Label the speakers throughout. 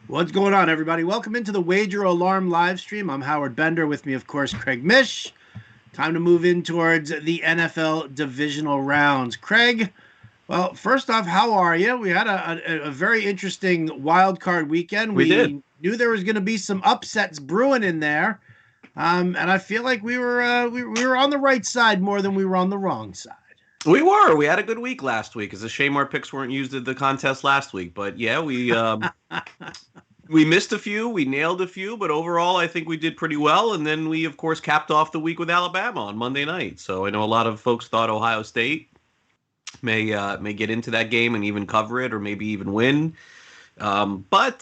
Speaker 1: What's going on, everybody? Welcome into the Wager Alarm live stream. I'm Howard Bender. With me, of course, Craig Mish. Time to move in towards the NFL Divisional Rounds. Craig, well, first off, how are you? We had a very interesting wild card weekend.
Speaker 2: We did.
Speaker 1: We knew there was going to be some upsets brewing in there, and I feel like we were on the right side more than we were on the wrong side.
Speaker 2: We were. We had a good week last week. It's a shame our picks weren't used at the contest last week. But yeah, we missed a few. We nailed a few. But overall, I think we did pretty well. And then we, of course, capped off the week with Alabama on Monday night. So I know a lot of folks thought Ohio State may get into that game and even cover it or maybe even win. But,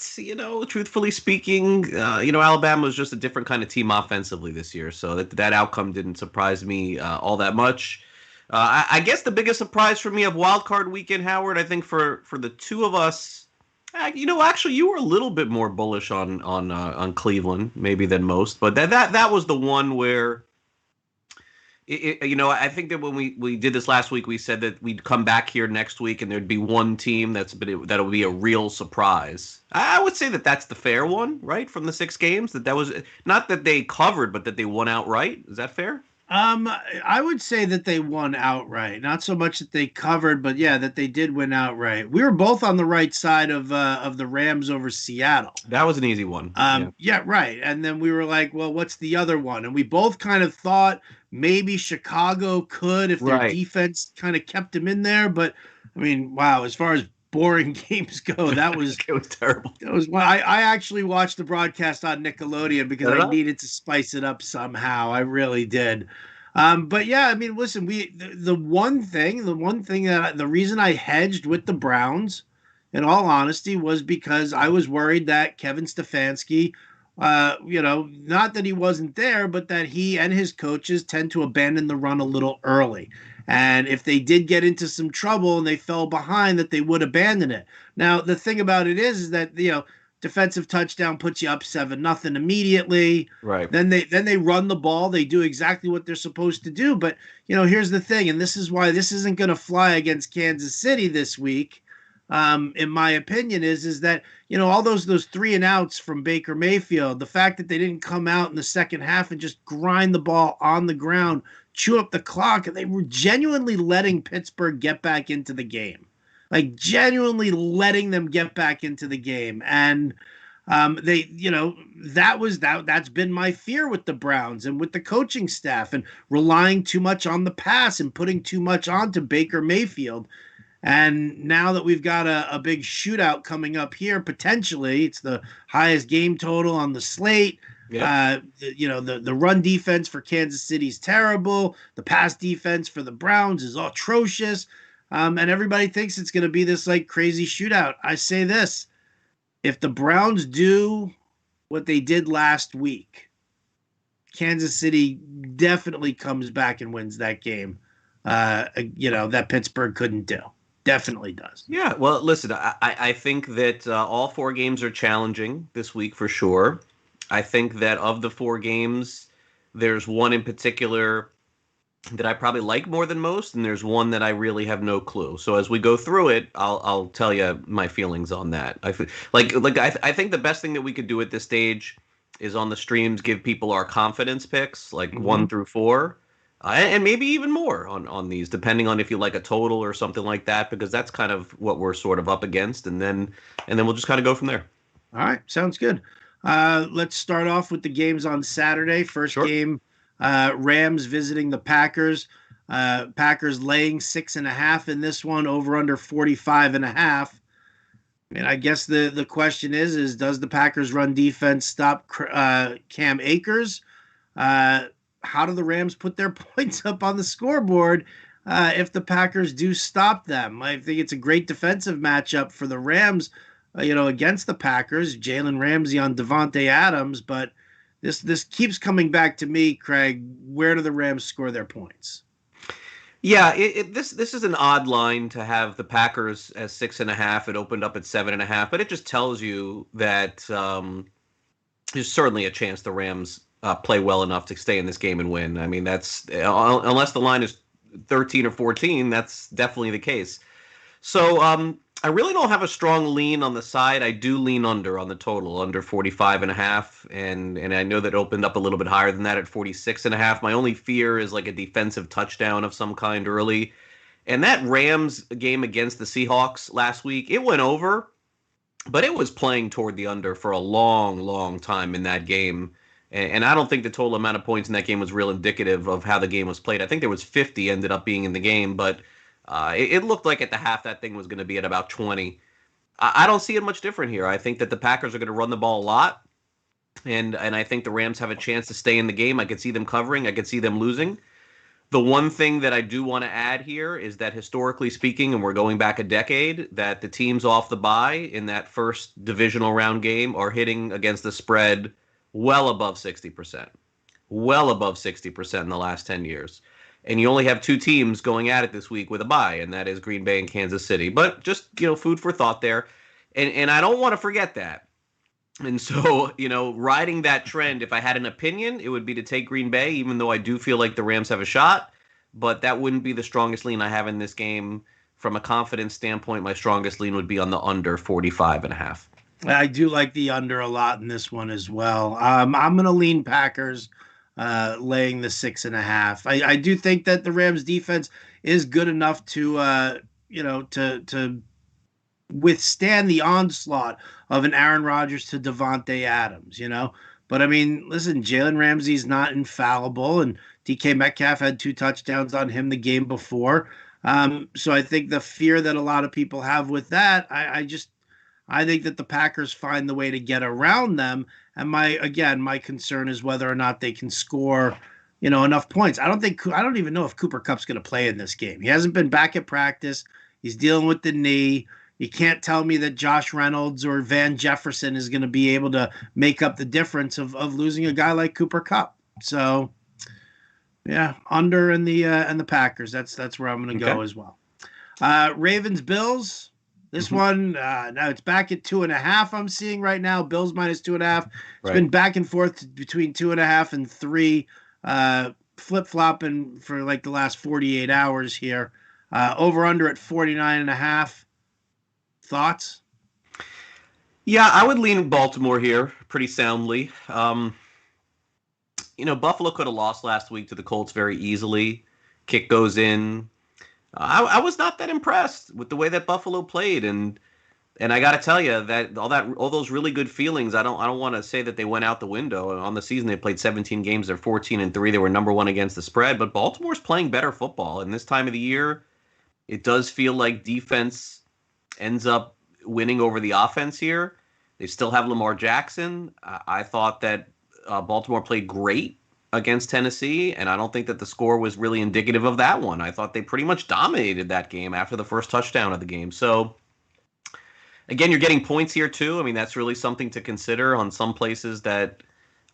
Speaker 2: truthfully speaking, Alabama was just a different kind of team offensively this year. So that outcome didn't surprise me all that much. I guess the biggest surprise for me of Wild Card Weekend, Howard, I think for the two of us, actually you were a little bit more bullish on Cleveland maybe than most, but that was the one where I think that when we did this last week, we said that we'd come back here next week and there'd be one team that'll be a real surprise. I would say that that's the fair one, right? From the 6 games, that was not that they covered, but that they won outright. Is that fair?
Speaker 1: I would say that they won outright. Not so much that they covered, but yeah, that they did win outright. We were both on the right side of the Rams over Seattle.
Speaker 2: That was an easy one.
Speaker 1: Yeah, right. And then we were like, well, what's the other one? And we both kind of thought maybe Chicago could if their defense kind of kept them in there. But I mean, wow, as far as boring games go, that was
Speaker 2: it was terrible.
Speaker 1: That was I actually watched the broadcast on Nickelodeon because I needed to spice it up somehow. I really did. But yeah, I mean, listen, the one thing that the reason I hedged with the Browns, in all honesty, was because I was worried that Kevin Stefanski, not that he wasn't there, but that he and his coaches tend to abandon the run a little early. And if they did get into some trouble and they fell behind, that they would abandon it. Now, the thing about it is that, defensive touchdown puts you up 7-0 immediately.
Speaker 2: Right.
Speaker 1: Then they run the ball. They do exactly what they're supposed to do. But, here's the thing, and this is why this isn't going to fly against Kansas City this week, in my opinion, is that, all those 3 and outs from Baker Mayfield, the fact that they didn't come out in the second half and just grind the ball on the ground, chew up the clock, and they were genuinely letting Pittsburgh get back into the game. Like genuinely letting them get back into the game. And that's been my fear with the Browns and with the coaching staff and relying too much on the pass and putting too much onto Baker Mayfield. And now that we've got a big shootout coming up here, potentially, it's the highest game total on the slate.
Speaker 2: Yep.
Speaker 1: The run defense for Kansas City is terrible. The pass defense for the Browns is atrocious. And everybody thinks it's going to be this like crazy shootout. I say this, if the Browns do what they did last week, Kansas City definitely comes back and wins that game. That Pittsburgh couldn't do. Definitely does.
Speaker 2: Yeah. Well, listen, I think that all 4 games are challenging this week for sure. I think that of the 4 games, there's one in particular that I probably like more than most, and there's one that I really have no clue. So as we go through it, I'll tell you my feelings on that. I think the best thing that we could do at this stage is on the streams give people our confidence picks, like 1 through 4, and maybe even more on these, depending on if you like a total or something like that, because that's kind of what we're sort of up against, and then we'll just kind of go from there.
Speaker 1: All right, sounds good. Let's start off with the games on Saturday. First game, Rams visiting the Packers. Packers laying 6.5 in this one, over under 45.5. I mean, I guess the question is does the Packers run defense stop Cam Akers? How do the Rams put their points up on the scoreboard if the Packers do stop them? I think it's a great defensive matchup for the Rams, against the Packers. Jalen Ramsey on Devontae Adams, but this keeps coming back to me, Craig. Where do the Rams score their points?
Speaker 2: Yeah, this is an odd line to have the Packers as 6.5. It opened up at 7.5, but it just tells you that there's certainly a chance the Rams play well enough to stay in this game and win. I mean, that's unless the line is 13 or 14, that's definitely the case. So I really don't have a strong lean on the side. I do lean under on the total, under 45.5. And I know that opened up a little bit higher than that at 46.5. My only fear is like a defensive touchdown of some kind early. And that Rams game against the Seahawks last week, it went over, but it was playing toward the under for a long, long time in that game. And I don't think the total amount of points in that game was real indicative of how the game was played. I think there was 50 ended up being in the game, but it looked like at the half that thing was going to be at about 20. I don't see it much different here. I think that the Packers are going to run the ball a lot, and I think the Rams have a chance to stay in the game. I could see them covering. I could see them losing. The one thing that I do want to add here is that historically speaking, and we're going back a decade, that the teams off the bye in that first divisional round game are hitting against the spread well above 60%. Well above 60% in the last 10 years. And you only have two teams going at it this week with a bye, and that is Green Bay and Kansas City. But just, food for thought there. And I don't want to forget that. And so, riding that trend, if I had an opinion, it would be to take Green Bay, even though I do feel like the Rams have a shot. But that wouldn't be the strongest lean I have in this game. From a confidence standpoint, my strongest lean would be on the under 45.5.
Speaker 1: I do like the under a lot in this one as well. I'm going to lean Packers, laying the 6.5. I do think that the Rams defense is good enough to, to withstand the onslaught of an Aaron Rodgers to Devontae Adams, But, I mean, listen, Jalen Ramsey's not infallible, and DK Metcalf had 2 touchdowns on him the game before. So I think the fear that a lot of people have with that, I think that the Packers find the way to get around them. And my concern is whether or not they can score, enough points. I don't even know if Cooper Kupp's going to play in this game. He hasn't been back at practice. He's dealing with the knee. You can't tell me that Josh Reynolds or Van Jefferson is going to be able to make up the difference of losing a guy like Cooper Kupp. So, yeah, under in the Packers. That's where I'm going to go as well. Ravens Bills. This one, now it's back at 2.5. I'm seeing right now. Bills minus 2.5. It's been back and forth between 2.5 and 3, flip flopping for like the last 48 hours here. Over under at 49.5. Thoughts?
Speaker 2: Yeah, I would lean Baltimore here pretty soundly. Buffalo could have lost last week to the Colts very easily. Kick goes in. I was not that impressed with the way that Buffalo played, and I got to tell you that all those really good feelings. I don't want to say that they went out the window. On the season, they played 17 games. They're 14-3. They were number 1 against the spread, but Baltimore's playing better football. And this time of the year, it does feel like defense ends up winning over the offense here. They still have Lamar Jackson. I thought that Baltimore played great against Tennessee, and I don't think that the score was really indicative of that one. I thought they pretty much dominated that game after the first touchdown of the game. So, again, you're getting points here too. I mean, that's really something to consider on some places that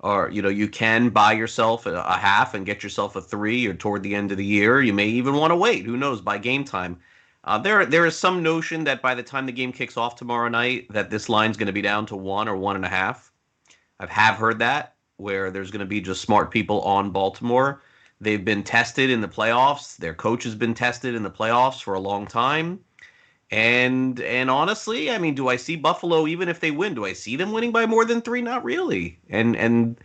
Speaker 2: are, you can buy yourself a half and get yourself a 3 or toward the end of the year. You may even want to wait. Who knows, by game time. There is some notion that by the time the game kicks off tomorrow night, that this line's going to be down to 1 or 1.5. I have heard that, where there's going to be just smart people on Baltimore. They've been tested in the playoffs. Their coach has been tested in the playoffs for a long time. And honestly, I mean, do I see Buffalo, even if they win, do I see them winning by more than 3? Not really. And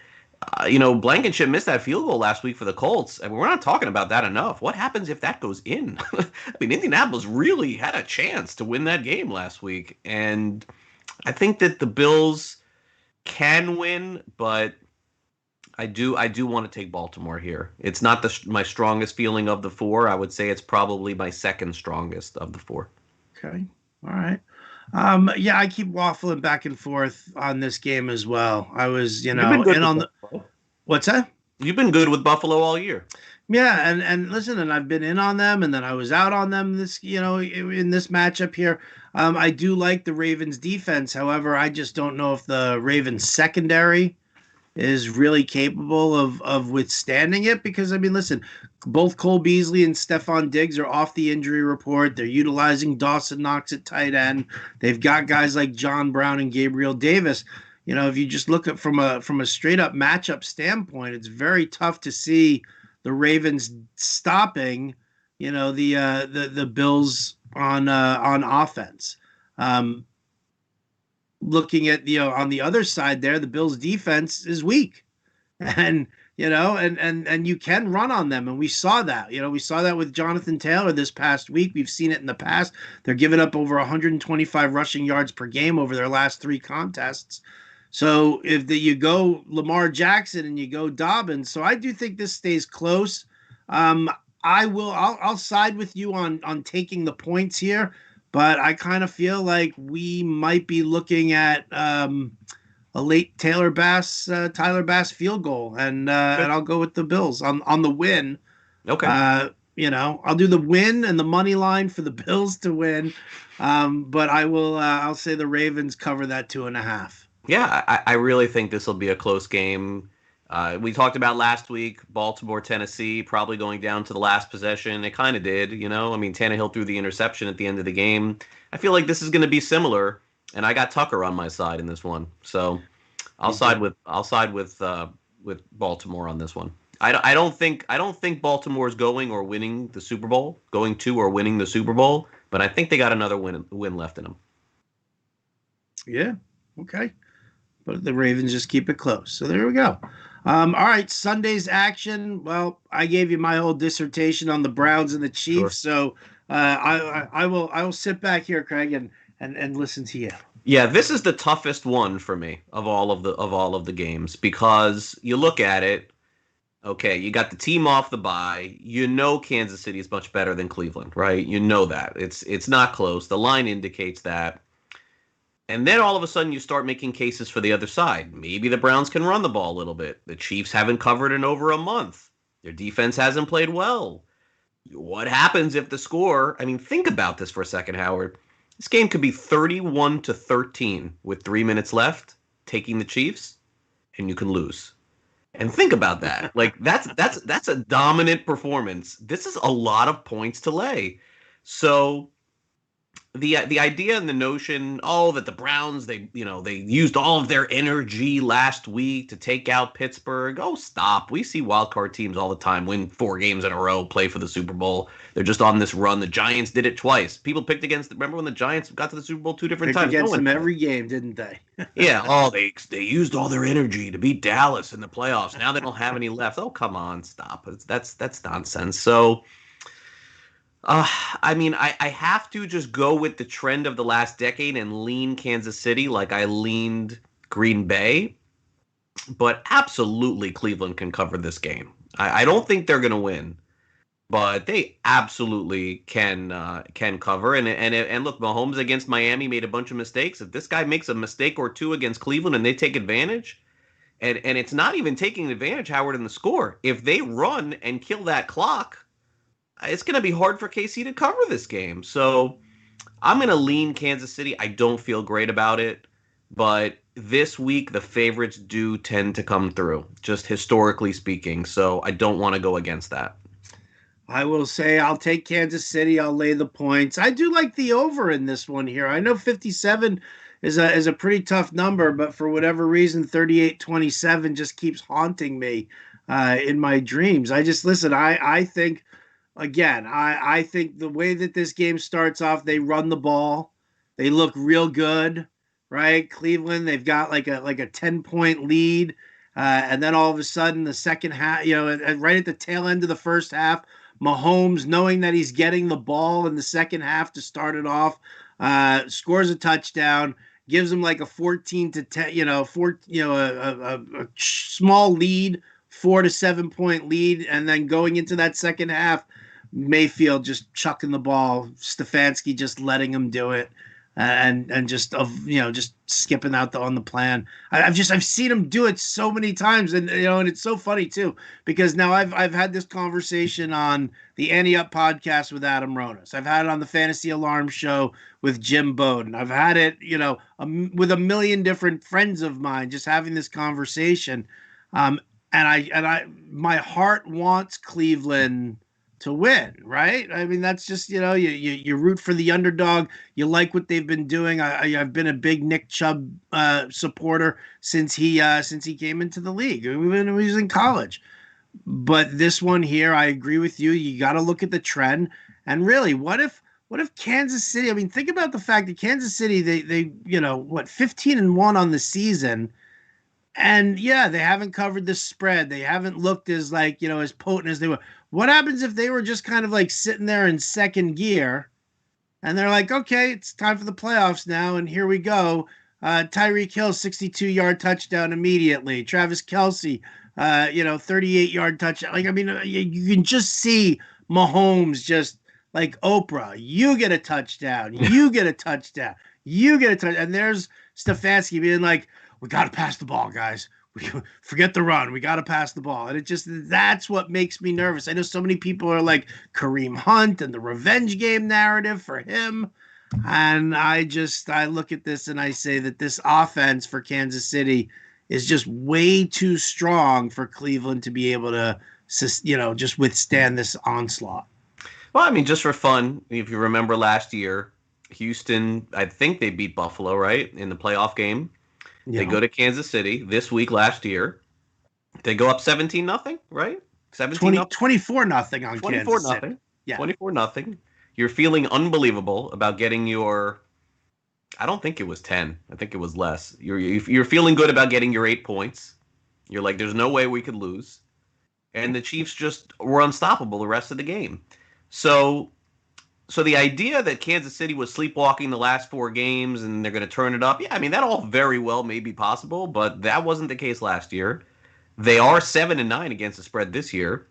Speaker 2: Blankenship missed that field goal last week for the Colts. I mean, we're not talking about that enough. What happens if that goes in? I mean, Indianapolis really had a chance to win that game last week. And I think that the Bills can win, but I do want to take Baltimore here. It's not my strongest feeling of the 4. I would say it's probably my second strongest of the 4.
Speaker 1: Okay. All right. I keep waffling back and forth on this game as well. I was, in on the. What's that?
Speaker 2: You've been good with Buffalo all year.
Speaker 1: Yeah, and listen, and I've been in on them, and then I was out on them this, in this matchup here. I do like the Ravens defense. However, I just don't know if the Ravens secondary is really capable of withstanding it, because, I mean, listen, both Cole Beasley and Stephon Diggs are off the injury report. They're utilizing Dawson Knox at tight end. They've got guys like John Brown and Gabriel Davis. If you just look at from a straight up matchup standpoint, it's very tough to see the Ravens stopping, the Bills on offense. Looking at, on the other side there, the Bills defense is weak. And, and you can run on them. And we saw that, we saw that with Jonathan Taylor this past week. We've seen it in the past. They're giving up over 125 rushing yards per game over their last 3 contests. So if you go Lamar Jackson and you go Dobbins, so I do think this stays close. I'll side with you on taking the points here, but I kind of feel like we might be looking at a late Tyler Bass field goal, and I'll go with the Bills on the win.
Speaker 2: Okay.
Speaker 1: I'll do the win and the money line for the Bills to win, but I'll say the Ravens cover that 2.5.
Speaker 2: Yeah, I really think this will be a close game. We talked about last week, Baltimore, Tennessee, probably going down to the last possession. It kind of did, Tannehill threw the interception at the end of the game. I feel like this is going to be similar, and I got Tucker on my side in this one. So I'll side with Baltimore on this one. I don't think Baltimore is going or winning the Super Bowl, going to or winning the Super Bowl, but I think they got another win left in them.
Speaker 1: Yeah. Okay. But the Ravens just keep it close. So there we go. All right, Sunday's action. Well, I gave you my whole dissertation on the Browns and the Chiefs,
Speaker 2: Sure.
Speaker 1: So I will sit back here, Craig, and listen to you.
Speaker 2: Yeah, this is the toughest one for me of all of the games, because you look at it. Okay, you got the team off the bye. Kansas City is much better than Cleveland, right? You know that. It's not close. The line indicates that. And then all of a sudden you start making cases for the other side. Maybe the Browns can run the ball a little bit. The Chiefs haven't covered in over a month. Their defense hasn't played well. What happens if the score, think about this for a second, Howard. This game could be 31-13 with 3 minutes left, taking the Chiefs, and you can lose. And think about that. Like that's a dominant performance. This is a lot of points to lay. So the idea and the notion, that the Browns, they used all of their energy last week to take out Pittsburgh. Oh, stop. We see wild card teams all the time win 4 games in a row, play for the Super Bowl. They're just on this run. The Giants did it twice. People picked against, remember when the Giants got to the Super Bowl 2 different times?
Speaker 1: Against them every game, didn't they?
Speaker 2: Yeah. They used all their energy to beat Dallas in the playoffs. Now they don't have any left. Oh, come on, stop. That's nonsense. So I have to just go with the trend of the last decade and lean Kansas City like I leaned Green Bay. But absolutely Cleveland can cover this game. I don't think they're going to win, but they absolutely can cover. And look, Mahomes against Miami made a bunch of mistakes. If this guy makes a mistake or two against Cleveland and they take advantage, and it's not even taking advantage, Howard, in the score. If they run and kill that clock, it's going to be hard for KC to cover this game. So I'm going to lean Kansas City. I don't feel great about it, but this week the favorites do tend to come through, just historically speaking. So I don't want to go against that.
Speaker 1: I will say I'll take Kansas City. I'll lay the points. I do like the over in this one here. I know 57 is a pretty tough number, but for whatever reason, 38-27 just keeps haunting me in my dreams. I think, again, I think the way that this game starts off, they run the ball. They look real good, right? Cleveland, they've got like a 10-point lead. And then all of a sudden, the second half, right at the tail end of the first half, Mahomes, knowing that he's getting the ball in the second half to start it off, scores a touchdown, gives him like a 14-10, a small lead, 4 to 7 point lead. And then going into that second half, Mayfield just chucking the ball, Stefanski just letting him do it, and just skipping out on the plan. I've seen him do it so many times, and it's so funny too, because now I've had this conversation on the Ante Up podcast with Adam Ronas. I've had it on the Fantasy Alarm show with Jim Bowden. I've had it with a million different friends of mine, just having this conversation. And my heart wants Cleveland to win, right? That's just, you root for the underdog. You like what they've been doing. I've been a big Nick Chubb supporter since he came into the league, even when he was in college. But this one here, I agree with you. You got to look at the trend. And really, what if what if Kansas City? I mean, think about the fact that Kansas City, they 15-1 on the season, and yeah, they haven't covered the spread. They haven't looked as as potent as they were. What happens if they were just kind of like sitting there in second gear, and they're like, okay, it's time for the playoffs now, and here we go. Tyreek Hill, 62-yard touchdown immediately. Travis Kelce, 38-yard touchdown. Like, I mean, you can just see Mahomes just like Oprah. You get a touchdown. You get a touchdown. You get a touchdown. And there's Stefanski being like, we got to pass the ball, guys. We forget the run. We got to pass the ball. And that's what makes me nervous. I know so many people are like Kareem Hunt and the revenge game narrative for him. And I look at this and I say that this offense for Kansas City is just way too strong for Cleveland to be able to, just withstand this onslaught.
Speaker 2: Well, I mean, just for fun, if you remember last year, Houston, I think they beat Buffalo, right, in the playoff game. Yeah. They go to Kansas City this week last year. They go up 17-0, right?
Speaker 1: 24-0 on
Speaker 2: 24
Speaker 1: Kansas City.
Speaker 2: Yeah. 24-0. You're feeling unbelievable about getting your, I don't think it was 10. I think it was less. You're feeling good about getting your 8 points. You're like, there's no way we could lose. And the Chiefs just were unstoppable the rest of the game. So the idea that Kansas City was sleepwalking the last 4 games and they're going to turn it up, yeah, I mean, that all very well may be possible, but that wasn't the case last year. They are 7-9 against the spread this year.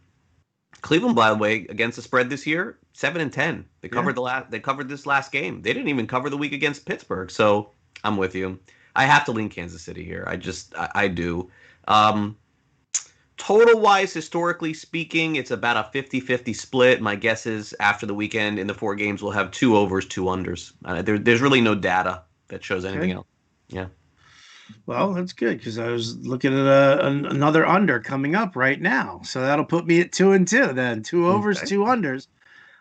Speaker 2: Cleveland, by the way, against the spread this year, 7-10. They covered They covered this last game. They didn't even cover the week against Pittsburgh. So I'm with you. I have to lean Kansas City here. I do. Total wise, historically speaking, it's about a 50-50 split. My guess is after the weekend in the 4 games, we'll have 2 overs, 2 unders. There's really no data that shows anything else. Yeah.
Speaker 1: Well, that's good because I was looking at another under coming up right now. So that'll put me at 2-2 then. 2 overs, 2 unders.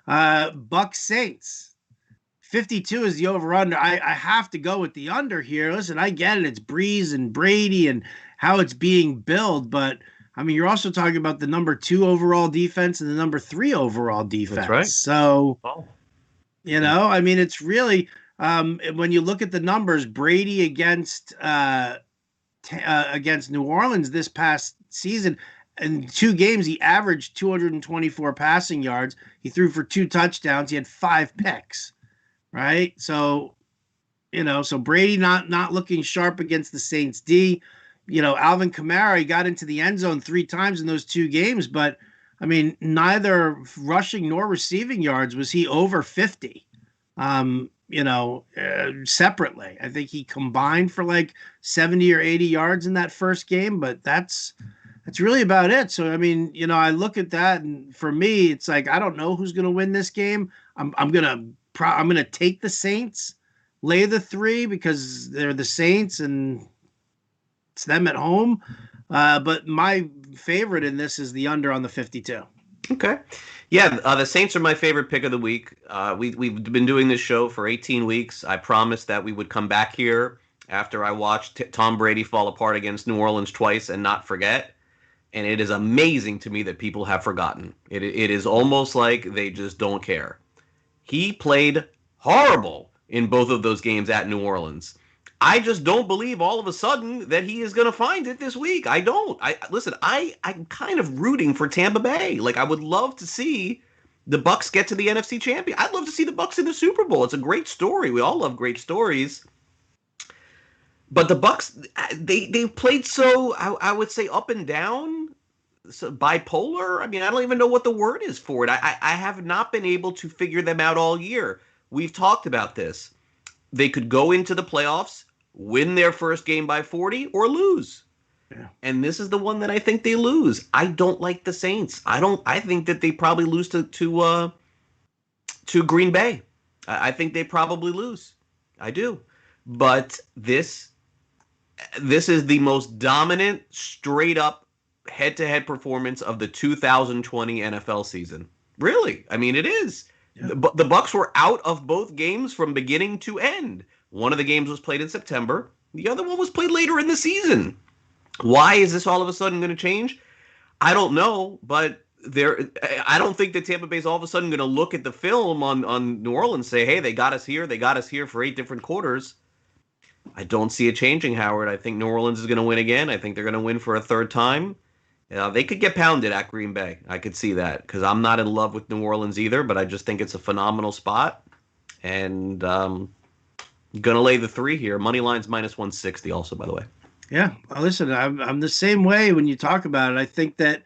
Speaker 1: Bucs Saints. 52 is the over-under. I have to go with the under here. Listen, I get it. It's Breeze and Brady and how it's being billed. But, I mean, you're also talking about the number 2 overall defense and the number 3 overall defense.
Speaker 2: That's right.
Speaker 1: So, I mean, it's really – when you look at the numbers, Brady against New Orleans this past season, in 2 games, he averaged 224 passing yards. He threw for 2 touchdowns. He had 5 picks, right? So, so Brady not looking sharp against the Saints D. Alvin Kamara, he got into the end zone 3 times in those 2 games, but I mean, neither rushing nor receiving yards was he over 50. Separately. I think he combined for like 70 or 80 yards in that first game, but that's really about it. So, I mean, I look at that and for me, it's like, I don't know who's going to win this game. I'm going to take the Saints, lay the 3 because they're the Saints and it's them at home. But my favorite in this is the under on the 52.
Speaker 2: Okay. Yeah, the Saints are my favorite pick of the week. We've been doing this show for 18 weeks. I promised that we would come back here after I watched Tom Brady fall apart against New Orleans twice and not forget. And it is amazing to me that people have forgotten. It is almost like they just don't care. He played horrible in both of those games at New Orleans. I just don't believe all of a sudden that he is going to find it this week. I don't. I'm kind of rooting for Tampa Bay. Like, I would love to see the Bucs get to the NFC champion. I'd love to see the Bucs in the Super Bowl. It's a great story. We all love great stories. But the Bucs, they played so, I would say, up and down, so bipolar. I mean, I don't even know what the word is for it. I have not been able to figure them out all year. We've talked about this. They could go into the playoffs, win their first game by 40, or lose. Yeah. And this is the one that I think they lose. I don't like the Saints. I think that they probably lose to Green Bay. I think they probably lose. I do. But this is the most dominant, straight up, head-to-head performance of the 2020 NFL season. Really. I mean, it is. Yeah. The Bucs were out of both games from beginning to end. One of the games was played in September. The other one was played later in the season. Why is this all of a sudden going to change? I don't know, but I don't think that Tampa Bay's all of a sudden going to look at the film on New Orleans and say, hey, they got us here for 8 different quarters. I don't see it changing, Howard. I think New Orleans is going to win again. I think they're going to win for a third time. They could get pounded at Green Bay. I could see that because I'm not in love with New Orleans either, but I just think it's a phenomenal spot. And going to lay the 3 here. Money line's minus 160 also, by the way.
Speaker 1: Yeah. Well, listen, I'm the same way when you talk about it. I think that,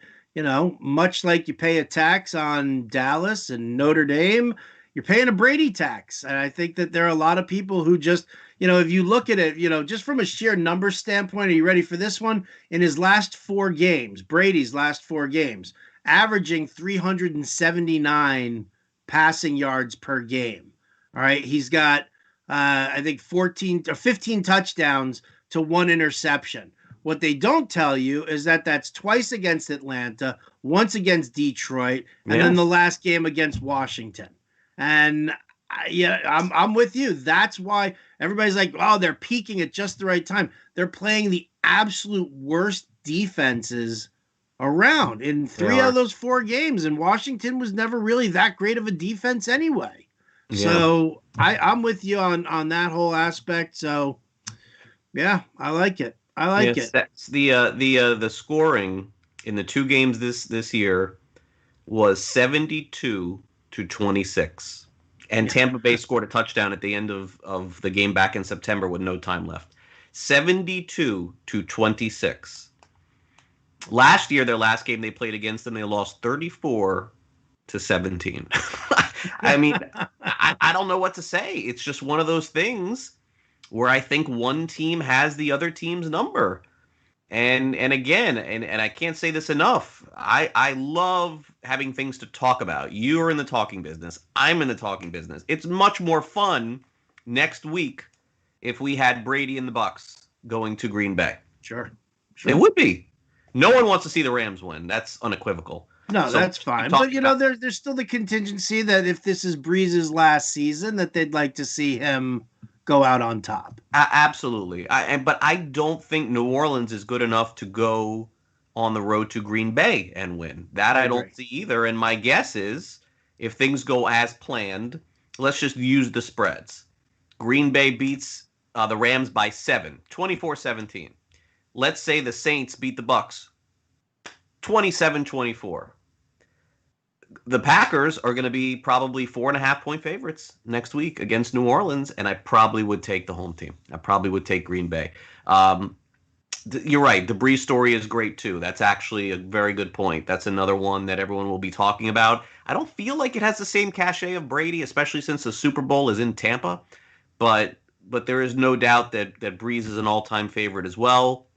Speaker 1: much like you pay a tax on Dallas and Notre Dame, you're paying a Brady tax. And I think that there are a lot of people who just, if you look at it, just from a sheer number standpoint, are you ready for this one? In his last 4 games, Brady's last 4 games, averaging 379 passing yards per game. All right. He's got, I think 14 or 15 touchdowns to 1 interception. What they don't tell you is that that's twice against Atlanta, once against Detroit, and then the last game against Washington. And I'm with you. That's why everybody's like, oh, they're peaking at just the right time. They're playing the absolute worst defenses around in 3 out of those 4 games. And Washington was never really that great of a defense anyway. Yeah. So I'm with you on that whole aspect. So yeah, I like it. I like it.
Speaker 2: That's the scoring in the 2 games this year was 72-26. And Tampa Bay scored a touchdown at the end of the game back in September with no time left. 72-26. Last year, their last game they played against them, they lost 34-17. I mean, I don't know what to say. It's just one of those things where I think one team has the other team's number. And again, and I can't say this enough, I love having things to talk about. You are in the talking business. I'm in the talking business. It's much more fun next week if we had Brady and the Bucs going to Green Bay.
Speaker 1: Sure.
Speaker 2: It would be. No one wants to see the Rams win. That's unequivocal.
Speaker 1: No, so that's fine. But, there's still the contingency that if this is Breeze's last season, that they'd like to see him go out on top.
Speaker 2: Absolutely. But I don't think New Orleans is good enough to go on the road to Green Bay and win. That I don't see either. And my guess is if things go as planned, let's just use the spreads. Green Bay beats the Rams by 7, 24-17. Let's say the Saints beat the Bucs 27-24. The Packers are going to be probably 4.5-point favorites next week against New Orleans, and I probably would take the home team. I probably would take Green Bay. You're right. The Breeze story is great, too. That's actually a very good point. That's another one that everyone will be talking about. I don't feel like it has the same cachet of Brady, especially since the Super Bowl is in Tampa, but there is no doubt that Breeze is an all-time favorite as well.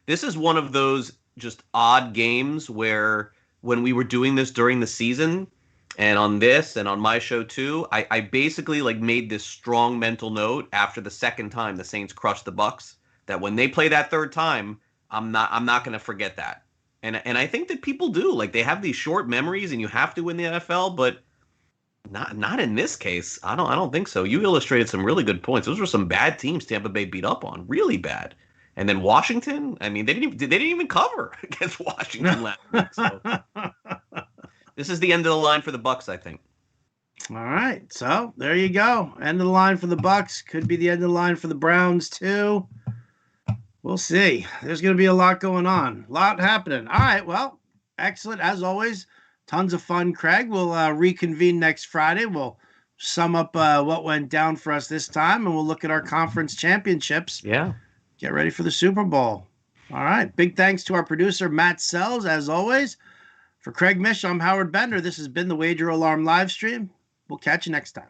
Speaker 2: This is one of those just odd games where when we were doing this during the season and on this and on my show too, I basically made this strong mental note after the second time the Saints crushed the Bucs that when they play that third time, I'm not going to forget that. And I think that people do. They have these short memories and you have to win the NFL, but not in this case. I don't think so. You illustrated some really good points. Those were some bad teams Tampa Bay beat up on, really bad. And then Washington, I mean, they didn't even cover against Washington last week. So this is the end of the line for the Bucs, I think.
Speaker 1: All right, so there you go. End of the line for the Bucs. Could be the end of the line for the Browns too. We'll see. There's going to be a lot going on, a lot happening. All right, well, excellent as always. Tons of fun, Craig. We'll reconvene next Friday. We'll sum up what went down for us this time, and we'll look at our conference championships.
Speaker 2: Yeah.
Speaker 1: Get ready for the Super Bowl. All right. Big thanks to our producer, Matt Sells, as always. For Craig Mish, I'm Howard Bender. This has been the Wager Alarm live stream. We'll catch you next time.